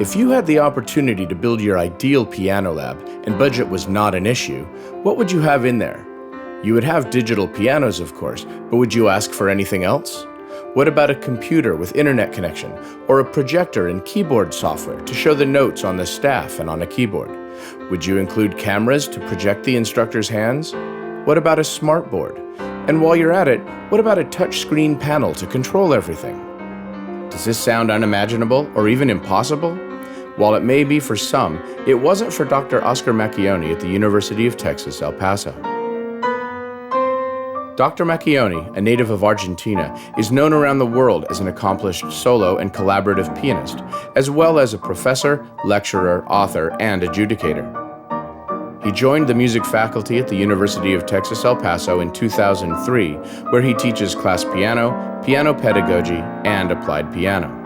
If you had the opportunity to build your ideal piano lab and budget was not an issue, what would you have in there? You would have digital pianos, of course, but would you ask for anything else? What about a computer with internet connection, or a projector and keyboard software to show the notes on the staff and on a keyboard? Would you include cameras to project the instructor's hands? What about a smartboard? And while you're at it, what about a touchscreen panel to control everything? Does this sound unimaginable or even impossible? While it may be for some, it wasn't for Dr. Oscar Macchioni at the University of Texas, El Paso. Dr. Macchioni, a native of Argentina, is known around the world as an accomplished solo and collaborative pianist, as well as a professor, lecturer, author, and adjudicator. He joined the music faculty at the University of Texas, El Paso in 2003, where he teaches class piano, piano pedagogy, and applied piano.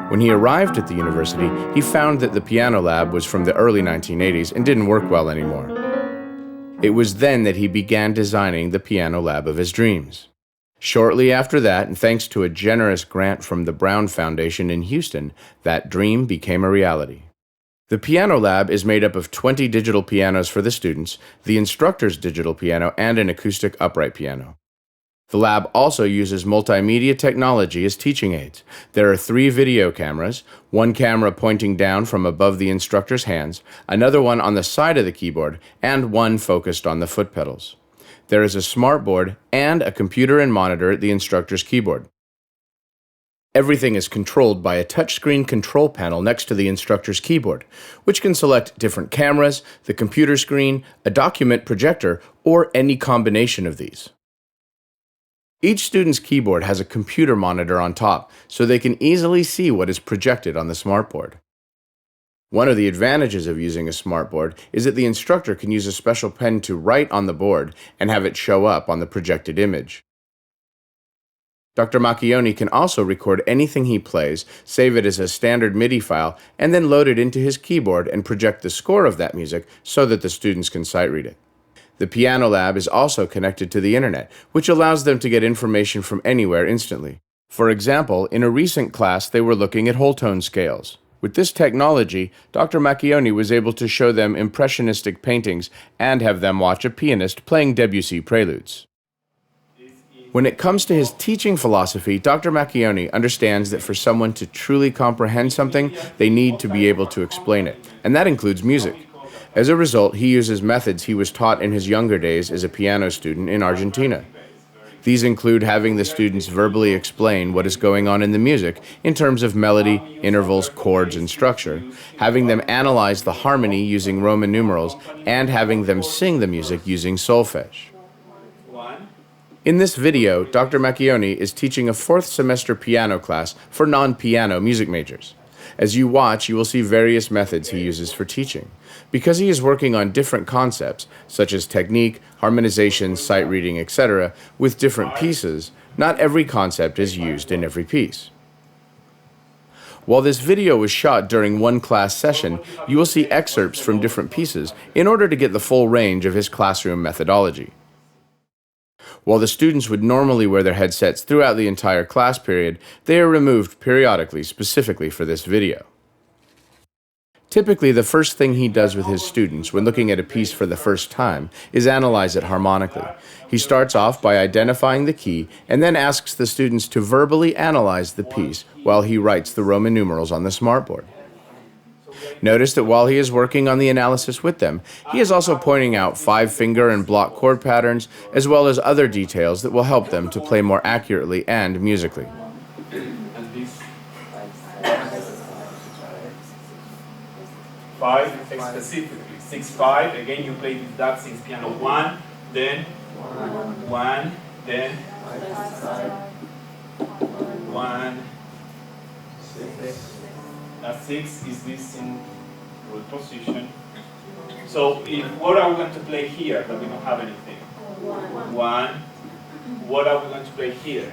When he arrived at the university, he found that the piano lab was from the early 1980s and didn't work well anymore. It was then that he began designing the piano lab of his dreams. Shortly after that, and thanks to a generous grant from the Brown Foundation in Houston, that dream became a reality. The piano lab is made up of 20 digital pianos for the students, the instructor's digital piano, and an acoustic upright piano. The lab also uses multimedia technology as teaching aids. There are 3 video cameras, one camera pointing down from above the instructor's hands, another one on the side of the keyboard, and one focused on the foot pedals. There is a smartboard and a computer and monitor at the instructor's keyboard. Everything is controlled by a touchscreen control panel next to the instructor's keyboard, which can select different cameras, the computer screen, a document projector, or any combination of these. Each student's keyboard has a computer monitor on top, so they can easily see what is projected on the smartboard. One of the advantages of using a smartboard is that the instructor can use a special pen to write on the board and have it show up on the projected image. Dr. Macchioni can also record anything he plays, save it as a standard MIDI file, and then load it into his keyboard and project the score of that music so that the students can sight read it. The piano lab is also connected to the internet, which allows them to get information from anywhere instantly. For example, in a recent class, they were looking at whole tone scales. With this technology, Dr. Macchioni was able to show them impressionistic paintings and have them watch a pianist playing Debussy preludes. When it comes to his teaching philosophy, Dr. Macchioni understands that for someone to truly comprehend something, they need to be able to explain it, and that includes music. As a result, he uses methods he was taught in his younger days as a piano student in Argentina. These include having the students verbally explain what is going on in the music in terms of melody, intervals, chords, and structure, having them analyze the harmony using Roman numerals, and having them sing the music using solfege. In this video, Dr. Macchioni is teaching a 4th semester piano class for non-piano music majors. As you watch, you will see various methods he uses for teaching. Because he is working on different concepts, such as technique, harmonization, sight reading, etc., with different pieces, not every concept is used in every piece. While this video was shot during one class session, you will see excerpts from different pieces in order to get the full range of his classroom methodology. While the students would normally wear their headsets throughout the entire class period, they are removed periodically specifically for this video. Typically, the first thing he does with his students when looking at a piece for the first time is analyze it harmonically. He starts off by identifying the key and then asks the students to verbally analyze the piece while he writes the Roman numerals on the smartboard. Notice that while he is working on the analysis with them, he is also pointing out 5-finger and block chord patterns, as well as other details that will help them to play more accurately and musically. Five, specifically. 6-5, again you play with that since piano 1, then 1, then 1, 6. 6 is this in root position. So what are we going to play here that we don't have anything? 1. What are we going to play here?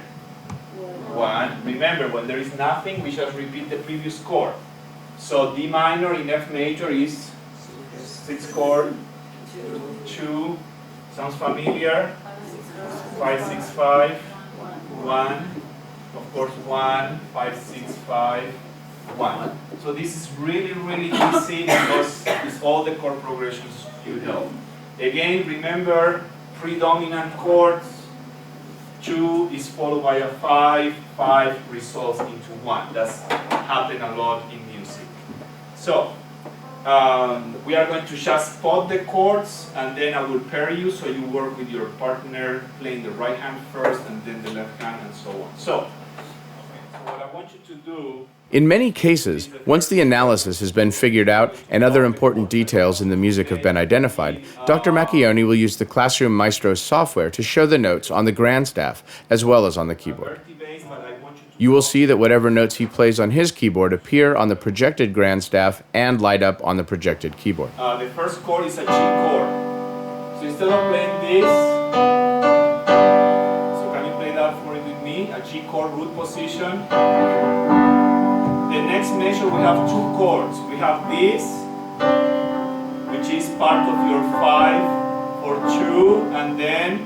1. Remember, when there is nothing, we just repeat the previous chord. So D minor in F major is 6 chord, 2, sounds familiar, 5, 6, 5, 1, of course 1, 5, 6, 5, 1. So this is really, really easy because it's all the chord progressions you know. Again, remember, predominant chords, 2 is followed by a 5, 5 resolves into 1. That's happened a lot in music. So, we are going to just spot the chords, and then I will pair you so you work with your partner playing the right hand first and then the left hand and so on. So what I want you to do... In many cases, once the analysis has been figured out and other important details in the music have been identified, Dr. Macchioni will use the Classroom Maestro software to show the notes on the grandstaff as well as on the keyboard. You will see that whatever notes he plays on his keyboard appear on the projected grandstaff and light up on the projected keyboard. The first chord is a G chord. So instead of playing this, so can you play that for it with me? A G chord root position. The next measure we have 2 chords. We have this, which is part of your 5 for 2, and then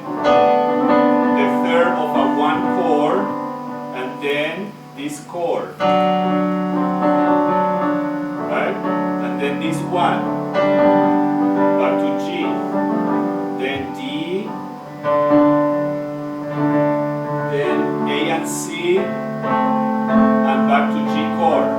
the third of a 1 chord, and then this chord. Right? And then this one. Back to G. Then D. Then A and C. And back to G chord.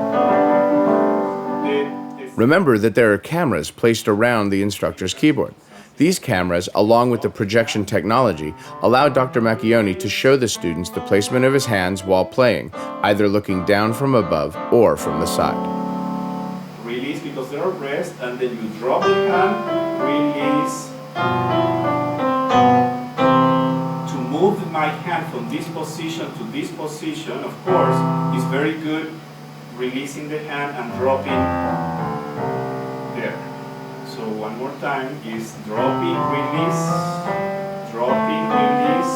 Remember that there are cameras placed around the instructor's keyboard. These cameras, along with the projection technology, allow Dr. Macchioni to show the students the placement of his hands while playing, either looking down from above or from the side. Release because there are rest, and then you drop the hand, release. To move my hand from this position to this position, of course, is very good releasing the hand and dropping there. So one more time is dropping, release, dropping, release,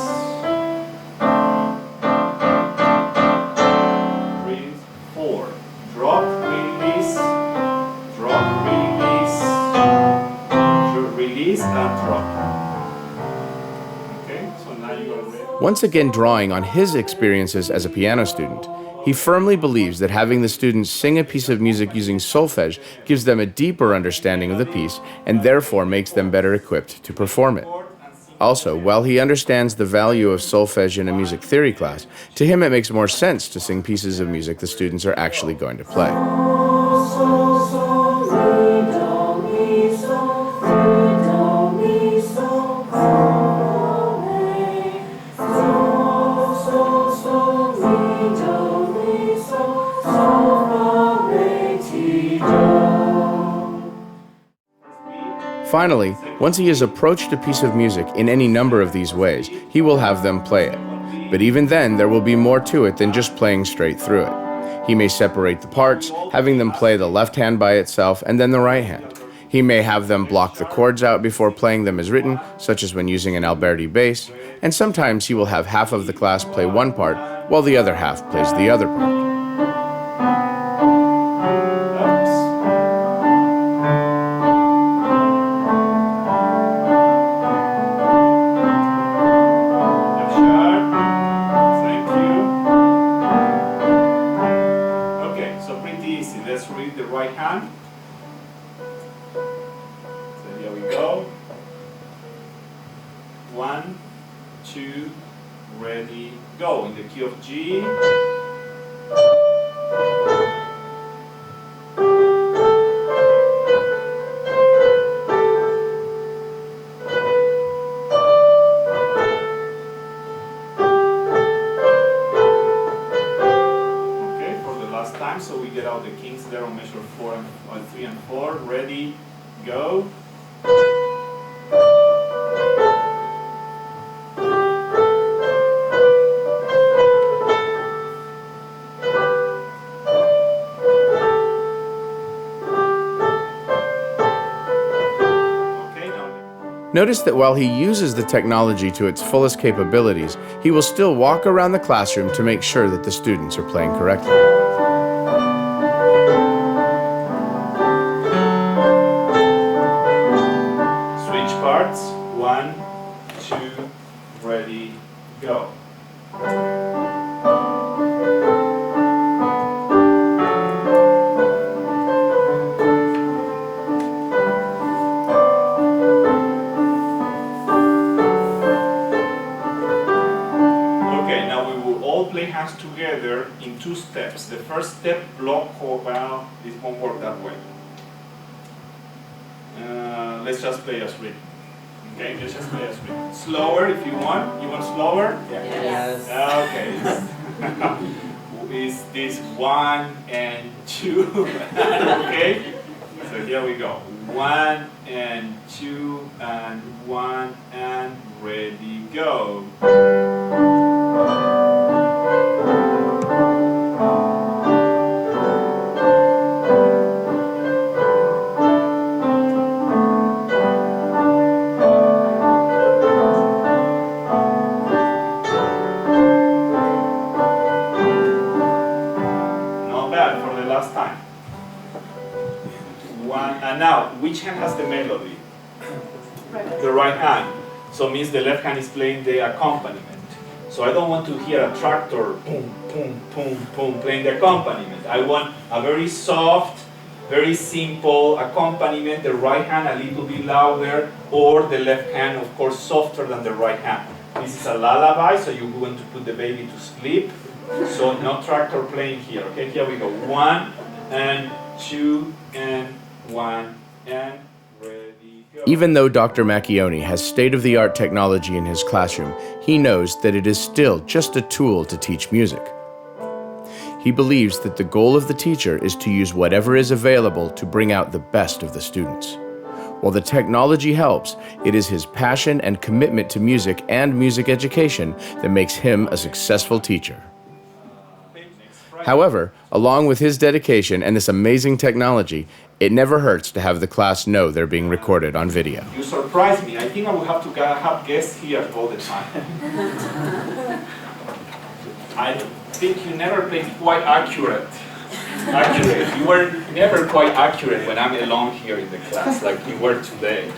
release, 4, drop, release, release and drop. Okay, so now you are ready. Once again drawing on his experiences as a piano student, he firmly believes that having the students sing a piece of music using solfege gives them a deeper understanding of the piece and therefore makes them better equipped to perform it. Also, while he understands the value of solfege in a music theory class, to him it makes more sense to sing pieces of music the students are actually going to play. Finally, once he has approached a piece of music in any number of these ways, he will have them play it. But even then, there will be more to it than just playing straight through it. He may separate the parts, having them play the left hand by itself and then the right hand. He may have them block the chords out before playing them as written, such as when using an Alberti bass, and sometimes he will have half of the class play one part, while the other half plays the other part. Notice that while he uses the technology to its fullest capabilities, he will still walk around the classroom to make sure that the students are playing correctly. Switch parts. 1, 2, ready, go. all play hands together in 2 steps. The first step, block, well, this won't work that way. Let's just play as rhythm. Okay, let's just play as rhythm. Slower if you want. You want slower? Yeah. Yes. Okay. Is this 1 and 2? Okay. So here we go. 1 and 2 and 1 and ready, go. Not bad for the last time. 1 and now, which hand has the melody? The right hand. So it means the left hand is playing the accompaniment. So I don't want to hear a tractor boom, boom, boom, boom playing the accompaniment. I want a very soft, very simple accompaniment, the right hand a little bit louder, or the left hand, of course, softer than the right hand. This is a lullaby, so you're going to put the baby to sleep. So no tractor playing here. Okay, here we go. 1 and 2 and 1 and ready, go. Even though Dr. Macchioni has state-of-the-art technology in his classroom, he knows that it is still just a tool to teach music. He believes that the goal of the teacher is to use whatever is available to bring out the best of the students. While the technology helps, it is his passion and commitment to music and music education that makes him a successful teacher. However, along with his dedication and this amazing technology, it never hurts to have the class know they're being recorded on video. You surprised me. I think I will have to have guests here all the time. I think you never played quite accurate. You were never quite accurate when I'm alone here in the class, like you were today.